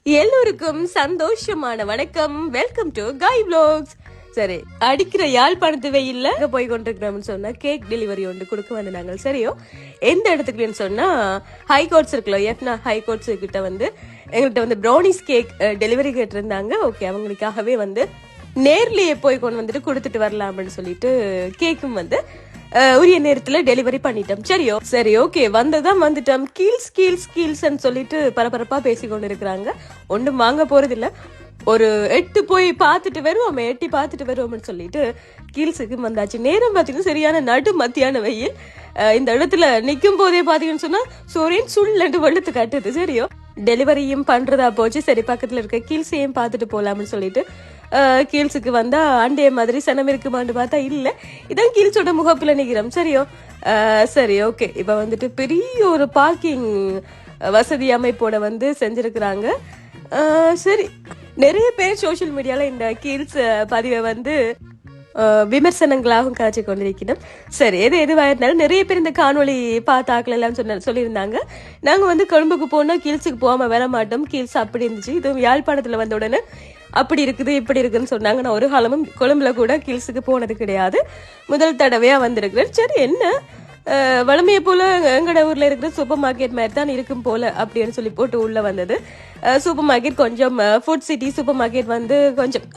எல்லோருக்கும் சந்தோஷமான வணக்கம். வெல்கம் டு காய் வ்ளாக்ஸ். சரி, அடிக்கிற யாழ்ப்பாணத்து வெயில்ல போய் கொண்டிருக்கிறோம்னு சொன்னா கேக் டெலிவரி ஒன்று கொடுக்க வந்து நாங்கள் சரியோ எந்த இடத்துக்குன்னு சொன்னா ஹைகோர்ட்ஸ் இருக்குல்ல, எஃப்னா ஹைகோர்ட்ஸ் கிட்ட வந்து எங்கள்கிட்ட வந்து ப்ரௌனிஸ் கேக் டெலிவரி கேட்டிருந்தாங்க. ஓகே, அவங்களுக்காகவே வந்து நேர்லயே போய் கொண்டு வந்துட்டு கொடுத்துட்டு வரலாம்னு சொல்லிட்டு கேக்கும் வந்து உரிய நேரத்துல டெலிவரி பண்ணிட்டோம். சரியோ சரி, ஓகே, வந்துதான் வந்துட்டோம். கீல்ஸ் கீல்ஸ் கீல்ஸ் சொல்லிட்டு பரபரப்பா பேசி கொண்டு இருக்கிறாங்க. ஒன்றும் வாங்க போறது இல்ல, ஒரு எட்டி பார்த்துட்டு வருவோம்னு சொல்லிட்டு கீல்ஸுக்கு வந்தாச்சு. நேரம் பாத்தீங்கன்னா சரியான நடு மத்தியான வெயில். இந்த இடத்துல நிக்கும் போதே பாத்தீங்கன்னு சொன்னா சூரியன் சுள்ளண்டு வெள்ளத்து காட்டுது. சரியோ, டெலிவரியும் பண்றதா போச்சு. சரி, பக்கத்துல இருக்க கீல்ஸையும் பார்த்துட்டு போலாம்னு சொல்லிட்டு கீல்ஸுக்கு வந்தா அண்டைய மாதிரி சனம் இருக்குமான்னு பார்த்தா இல்ல, இதான் கீல்ஸோட முகப்புல நிக்கிறோம். சரியோ சரி, ஓகே. இப்ப வந்துட்டு பெரிய ஒரு பார்க்கிங் வசதி அமைப்போட வந்து செஞ்சிருக்கிறாங்க. சரி, நிறைய பேர் சோசியல் மீடியால இந்த கீல்ஸ் பதிவை வந்து விமர்சனங்களாகவும் காய்ச்சி கொண்டிருக்கணும். சரி, எதுவாக இருந்தாலும் நிறைய பேர் இந்த காணொலி பார்த்தாக்கள் எல்லாம் சொல்லியிருந்தாங்க. நாங்க வந்து கொழும்புக்கு போனா கீல்ஸுக்கு போகாம வர மாட்டோம், கீல்ஸ் அப்படி இருந்துச்சு, இதுவும் யாழ்ப்பாணத்துல வந்த உடனே அப்படி இருக்குது இப்படி இருக்குன்னு சொன்னாங்க. நான் ஒரு காலமும் கொழும்புல கூட கீல்ஸுக்கு போனது கிடையாது, முதல் தடவையா வந்திருக்கிறேன். சரி, என்ன வளமையை போல எங்கட ஊர்ல இருக்கிற சூப்பர் மார்க்கெட் மாதிரி தான் இருக்கும் போல அப்படின்னு சொல்லி போட்டு உள்ள வந்தது. சூப்பர் மார்க்கெட் கொஞ்சம் ஃபுட் சிட்டி சூப்பர் மார்க்கெட் வந்து கொஞ்சம்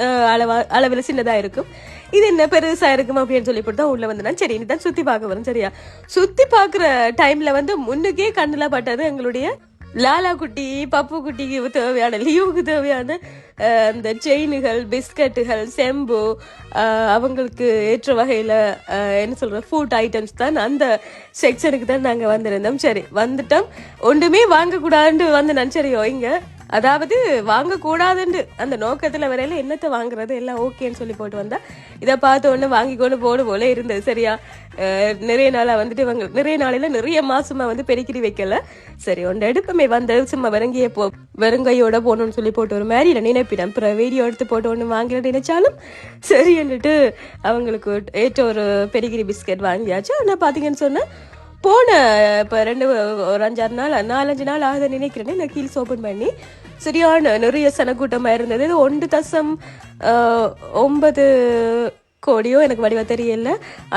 அளவில் சின்னதா இருக்கும். இது என்ன பெருசா இருக்கும் அப்படின்னு சொல்லி போட்டு தான் உள்ள வந்தேன். சரி, இனிதான் சுத்தி பார்க்க வரும். சரியா, சுத்தி பாக்குற டைம்ல வந்து முன்னுக்கே கண்ணுல பட்டது எங்களுடைய லாலா குட்டி பப்பு குட்டிக்கு தேவையான லீவுக்கு தேவையான இந்த செயினுகள், பிஸ்கட்டுகள், செம்பு, அவங்களுக்கு ஏற்ற வகையில என்ன சொல்ற ஃபுட் ஐட்டம்ஸ் தான் அந்த செக்ஷனுக்கு தான் நாங்க வந்திருந்தோம். சரி, வந்துட்டோம். ஒன்றுமே வாங்க கூடாதுன்னு வந்து நினைச்சறியோ இங்க, அதாவது வாங்க கூடாதுன்னு அந்த நோக்கத்துல வரையில என்னத்தை வாங்குறது எல்லாம் ஓகேன்னு சொல்லி போட்டு வந்தா இதை பார்த்த உடனே வாங்கி கொண்டு போடு போல இருந்தது. சரியா, நிறைய நாளா வந்துட்டு இவங்க நிறைய நாளையில நிறைய மாசமா வந்து பெருக்கிடி வைக்கல. சரி, ஒன்று எடுப்பமே வந்து சும்மா வெறுங்கைய வெறுங்கையோட போகணும்னு சொல்லி போட்டு ஒரு மாதிரி நினைப்பிடம். அப்புறம் வீடியோ எடுத்து போட்டு ஒன்று வாங்கல நினைச்சாலும் சரி என்றுட்டு அவங்களுக்கு ஏற்ற ஒரு பெருகிரி பிஸ்கெட் வாங்கியாச்சு. ஆனா பாத்தீங்கன்னு சொன்னா போன இப்போ ஒரு 4-5 நாள் ஆகுது நினைக்கிறேன் நான் கீல்ஸ் ஓப்பன் பண்ணி. சரியான நிறைய சனக்கூட்டமாக இருந்தது. 1.9 கோடியோ எனக்கு வடிவா தெரியல,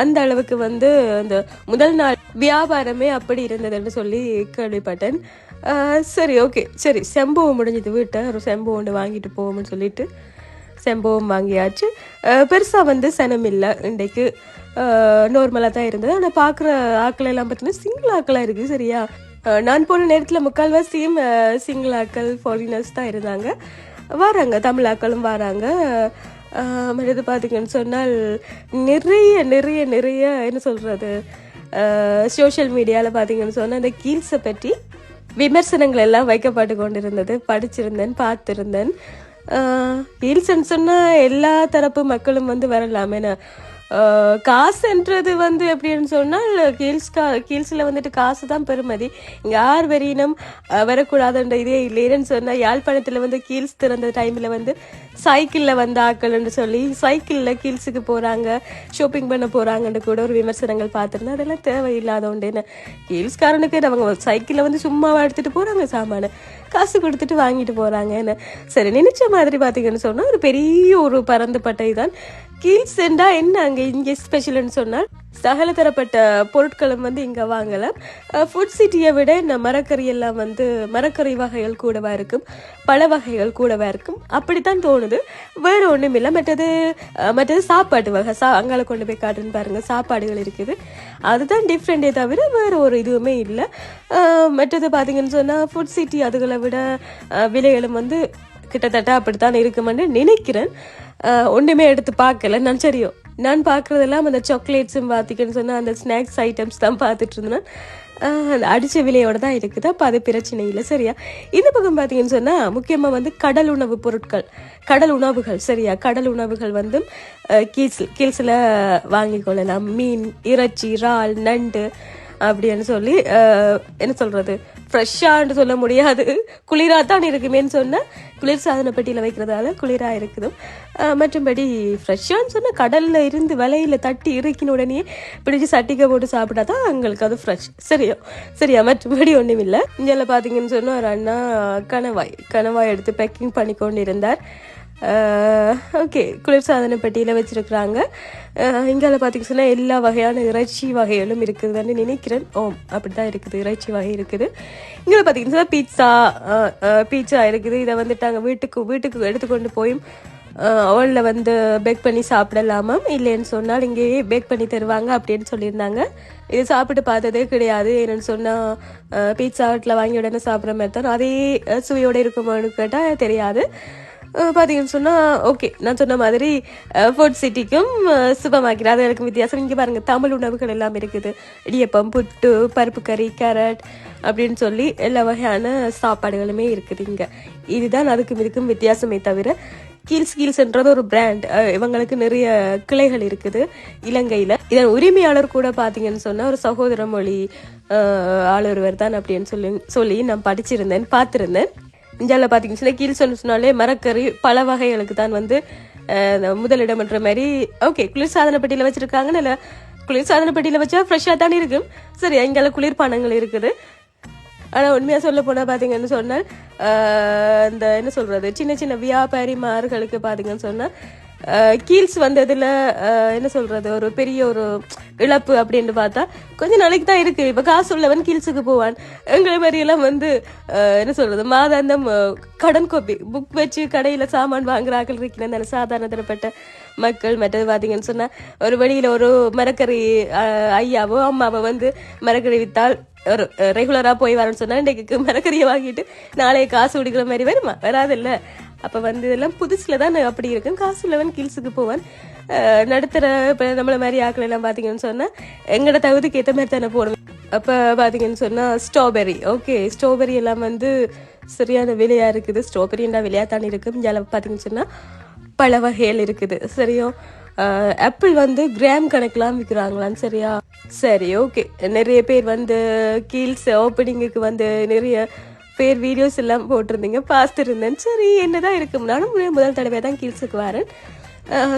அந்த அளவுக்கு வந்து அந்த முதல் நாள் வியாபாரமே அப்படி இருந்ததுன்னு சொல்லி கேள்விப்பட்டேன். சரி, ஓகே, சரி, செம்புவும் முடிஞ்சது. வீட்டை ஒரு செம்பு ஒன்று வாங்கிட்டு போவோம்னு சொல்லிட்டு செம்புவும் வாங்கியாச்சு. பெருசா வந்து சனம் இல்லை இன்றைக்கு, நார்மலாக தான் இருந்தது. ஆனால் பார்க்குற ஆக்கள் எல்லாம் பார்த்தீங்கன்னா சிங்கிள் ஆக்களாக இருக்குது. சரியா, நான் போன நேரத்தில் முக்கால்வாசியும் சிங்கிள் ஆக்கள் ஃபாரினர்ஸ் தான் இருந்தாங்க. வராங்க, தமிழ் ஆக்களும் வராங்க. இது பார்த்தீங்கன்னு சொன்னால் நிறைய நிறைய நிறைய என்ன சொல்கிறது, சோஷியல் மீடியாவில் பார்த்தீங்கன்னு சொன்னால் இந்த கீல்ஸை பற்றி விமர்சனங்கள் எல்லாம் வைக்கப்பட்டு கொண்டிருந்தது. படிச்சிருந்தேன், பார்த்துருந்தேன். ஹீல்ஸ்ன்னு சொன்னால் எல்லா தரப்பு மக்களும் வந்து வரலாம். ஏன்னா காசுன்றது வந்து எப்படின்னு சொன்னால் கீல்ஸில் வந்துட்டு காசு தான் பெருமதி. இங்கே யார் வெறியினம் வரக்கூடாதுன்ற இதே இல்லைன்னு சொன்னால் யாழ்ப்பாணத்தில் வந்து கீல்ஸ் திறந்த டைமில் வந்து சைக்கிளில் வந்து ஆக்கள்னு சொல்லி சைக்கிளில் கீல்ஸுக்கு போகிறாங்க, ஷாப்பிங் பண்ண போகிறாங்கன்னு கூட ஒரு விமர்சனங்கள் பார்த்துருந்தேன். அதெல்லாம் தேவையில்லாத ஒன்று. கீல்ஸ்காரனுக்கு அவங்க சைக்கிளில் வந்து சும்மாவா எடுத்துகிட்டு போகிறாங்க, சாமான காசு கொடுத்துட்டு வாங்கிட்டு போகிறாங்க. சரி, நினைச்ச மாதிரி பார்த்தீங்கன்னு சொன்னால் ஒரு பெரிய ஒரு பரந்து பட்டை தான் கீல்ஸ். என்ன அங்கே இங்கே ஸ்பெஷல்னு சொன்னால் சகல தரப்பட்ட பொருட்களும் வந்து இங்கே வாங்கலாம். ஃபுட் சிட்டியை விட இந்த மரக்கறி எல்லாம் வந்து மரக்கறி வகைகள் கூடவா இருக்கும், பல வகைகள் கூடவா இருக்கும், அப்படித்தான் தோணுது. வேற ஒன்றும் இல்லை. மற்றது சாப்பாட்டு வகை அங்கால கொண்டு போய் காட்டுன்னு பாருங்க, சாப்பாடுகள் இருக்குது. அதுதான் டிஃப்ரெண்டே தவிர வேற ஒரு இதுவுமே இல்லை. மற்றது பார்த்தீங்கன்னு சொன்னால் ஃபுட் சிட்டி அதுகளை விட விலைகளும் வந்து கிட்டத்தட்ட அப்படித்தான் இருக்குமென்னு நினைக்கிறேன். ஒன்றுமே எடுத்து பார்க்கல நான். சரியோ, நான் பார்க்குறதெல்லாம் அந்த சாக்லேட்ஸும் பார்த்திங்கன்னு சொன்னால் அந்த ஸ்நாக்ஸ் ஐட்டம்ஸ் தான் பார்த்துட்டு இருந்தேன். அடித்த விலையோட தான் இருக்குது. அப்போ அது பிரச்சனை இல்லை. சரியா, இந்த பக்கம் பார்த்தீங்கன்னு சொன்னால் முக்கியமாக வந்து கடல் உணவு பொருட்கள், கடல் உணவுகள். சரியா, கடல் உணவுகள் வந்து கீல்ஸில் வாங்கி கொள்ளலாம். மீன், இறைச்சி, இறால், நண்டு, அப்படின்னு சொல்லி என்ன சொல்றது, ஃப்ரெஷ்ஷான்னு சொல்ல முடியாது, குளிராக தான் இருக்குமேன்னு சொன்ன குளிர் சாதன பெட்டியில் வைக்கிறதால குளிராக இருக்குது. மற்றும்படி ஃப்ரெஷ்ஷான்னு சொன்னால் கடலில் இருந்து வலையில் தட்டி இறக்கின உடனே பிடிச்சி சட்டிக்க போட்டு சாப்பிட்டா தான் எங்களுக்கு அது ஃப்ரெஷ். சரியா மற்றபடி ஒன்றும் இல்லை. இங்கே பார்த்தீங்கன்னு சொன்னால் ஒரு அண்ணா கணவாய் எடுத்து பேக்கிங் பண்ணி கொண்டு இருந்தார். ஓகே, குளிர்சாதன பெட்டியில் வச்சுருக்குறாங்க. இங்கே பார்த்தீங்கன்னு சொன்னால் எல்லா வகையான இறைச்சி வகைகளும் இருக்குதுன்னு நினைக்கிறேன். அப்படி தான் இருக்குது, இறைச்சி வகை இருக்குது. இங்கே பார்த்தீங்கன்னா பீட்சா இருக்குது. இதை வந்துட்டு நாங்கள் வீட்டுக்கு எடுத்துக்கொண்டு போய் அவளில் வந்து பேக் பண்ணி சாப்பிடலாமா, இல்லைன்னு சொன்னால் இங்கேயே பேக் பண்ணி தருவாங்க அப்படின்னு சொல்லியிருந்தாங்க. இது சாப்பிட்டு பார்த்ததே கிடையாது. என்னென்னு சொன்னால் பீட்சா ஹட்டில் வாங்கி உடனே சாப்பிட்ற மாதிரி தான் அதே சுவையோடு இருக்குமான்னு கேட்டால் தெரியாது. பார்த்தீங்கன்னு சொன்னால் ஓகே, நான் சொன்ன மாதிரி ஃபுட் சிட்டிக்கும் சூப்பர் மார்க்கெட் அது எனக்கு வித்தியாசம். இங்கே பாருங்கள், தமிழ் உணவுகள் எல்லாம் இருக்குது. இடியப்பம், புட்டு, பருப்பு கறி, கேரட் அப்படின்னு சொல்லி எல்லா வகையான சாப்பாடுகளுமே இருக்குது இங்கே. இதுதான் அதுக்கும் இதுக்கும் வித்தியாசமே தவிர கீல்ஸ்ன்றது ஒரு பிராண்ட். இவங்களுக்கு நிறைய கிளைகள் இருக்குது இலங்கையில். இதன் உரிமையாளர் கூட பார்த்தீங்கன்னு சொன்னால் ஒரு சகோதர மொழி ஆளொருவர் தான் அப்படின்னு சொல்லி நான் பார்த்துருந்தேன். இந்தியாவில் பார்த்தீங்கன்னா கீழ் சொன்னாலே மரக்கறி பல வகைகளுக்கு தான் வந்து முதலிடம்ன்ற மாதிரி. ஓகே, குளிர்சாதன பெட்டியில் வச்சுருக்காங்கன்னு இல்லை, குளிர்சாதன பெட்டியில் வச்சா ஃப்ரெஷ்ஷாக தானே இருக்கும். சரி, இங்கெல்லாம் குளிர்பானங்கள் இருக்குது. ஆனால் உண்மையாக சொல்ல போனால் பார்த்தீங்கன்னு சொன்னால் இந்த என்ன சொல்கிறது, சின்ன சின்ன வியாபாரிமார்களுக்கு பார்த்தீங்கன்னு சொன்னால் கீல்ஸ் வந்ததில் என்ன சொல்கிறது, ஒரு பெரிய ஒரு இழப்பு அப்படின்னு பார்த்தா கொஞ்ச நாளைக்கு தான் இருக்குது. இப்போ காசு உள்ளவன் கீல்ஸுக்கு போவான். எங்களை மாதிரியெல்லாம் வந்து என்ன சொல்கிறது, மாதாந்தம் கடன் கோப்பி புக் வச்சு கடையில் சாமான் வாங்குறாக்கள் இருக்கிற சாதாரண தரப்பட்ட மக்கள். மற்றது பார்த்தீங்கன்னு சொன்னால் ஒரு வழியில் ஒரு மரக்கறி ஐயாவோ அம்மாவோ வந்து மரக்கறி விற்றால் ஒரு ரெகுலராக போய் வரேன்னு சொன்னால் இன்றைக்கு மரக்கறியை வாங்கிட்டு நாளைய காசு குடிக்கிற மாதிரி வருமா? வராதில்ல. அப்போ வந்து இதெல்லாம் புதுசில் தான் அப்படி இருக்கும். காசு உள்ளவன் கீல்ஸுக்கு போவான். நடுத்தர இப்போ நம்மளை மாதிரி ஆக்கள் எல்லாம் பார்த்தீங்கன்னு சொன்னால் எங்களோட தகுதிக்கு ஏற்ற மாதிரி தானே போடுவேன். அப்போ பார்த்தீங்கன்னு சொன்னால் ஸ்ட்ராபெரி எல்லாம் வந்து சரியான விலையாக இருக்குது. ஸ்ட்ராபெரின்னா விலையாக தானே இருக்கும். இங்கே பார்த்தீங்கன்னு சொன்னால் பல வகைகள் இருக்குது. சரியோ, ஆப்பிள் வந்து கிராம் கணக்கெலாம் விற்கிறாங்களான்னு. சரி ஓகே, நிறைய பேர் வந்து கீல்ஸ் ஓப்பனிங்குக்கு வந்து நிறைய பேர் வீடியோஸ் எல்லாம் போட்டிருந்தீங்க, பார்த்துருந்தேன். சரி, என்னதான் இருக்கும். நானும் முதல் தடவை தான் கீல்ஸுக்கு வரேன்.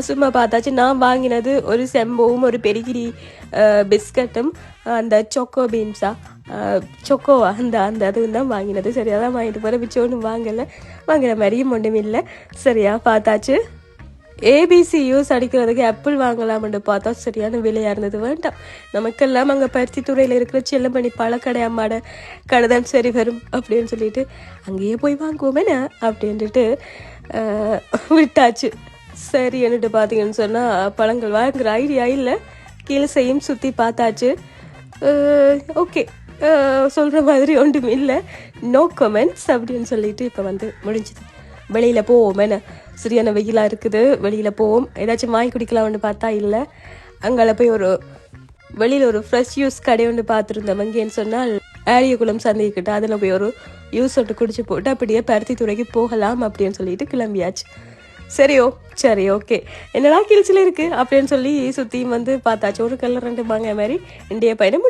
சும்மா பார்த்தாச்சு. நான் வாங்கினது ஒரு செம்போவும் ஒரு பெரிகிரி பிஸ்கட்டும் அந்த சொக்கோ பீன்ஸா சொக்கோவா அந்த அதுவும் தான் வாங்கினது. சரியா தான் வாங்கிட்டு போகிறேன். மிச்சம் ஒன்றும் வாங்குற மாதிரியும் ஒன்றும் இல்லை. சரியா பார்த்தாச்சு. ஏபிசி யூஸ் அடிக்கிறதுக்கு ஆப்பிள் வாங்கலாம்னு பார்த்தா சரியான விலையாக இருந்தது. வேண்டாம், நமக்கெல்லாம் அங்கே பருத்தி துறையில் இருக்கிற செல்லமணி பழக்கடை அம்மாட கடை தான் சரி வரும் அப்படின்னு சொல்லிட்டு அங்கேயே போய் வாங்குவோமேண்ணா அப்படின்ட்டு விட்டாச்சு. சரி என்னட்டு பார்த்தீங்கன்னு சொன்னால் பழங்கள் வாங்குற ஐடியா இல்லை. கீழசையும் சுற்றி பார்த்தாச்சு. ஓகே, சொல்கிற மாதிரி ஒன்றும் இல்லை. நோ கமெண்ட்ஸ் அப்படின்னு சொல்லிட்டு இப்போ வந்து முடிஞ்சுது. வெளியில் போவோமேண்ணா, சரியான வெயிலாக இருக்குது. வெளியில் போவோம், ஏதாச்சும் வாங்கி குடிக்கலாம்னு பார்த்தா இல்லை. அங்கே போய் வெளியில் ஒரு ஃப்ரெஷ் ஜூஸ் கடை ஒன்று பார்த்துருந்தோம். அங்கேன்னு சொன்னால் ஆரியகுளம் சந்தைக்கிட்ட அதில் போய் ஒரு ஜூஸ் ஒன்று குடிச்சு போட்டு அப்படியே பருத்தி துறைக்கு போகலாம் அப்படின்னு சொல்லிட்டு கிளம்பியாச்சு. சரி ஓகே, என்னடா கீழ்ச்சியில் இருக்குது அப்படின்னு சொல்லி சுற்றியும் வந்து பார்த்தாச்சு. ஒரு கல்ல 2 மாங்காய் மாதிரி இண்டிய பயணம்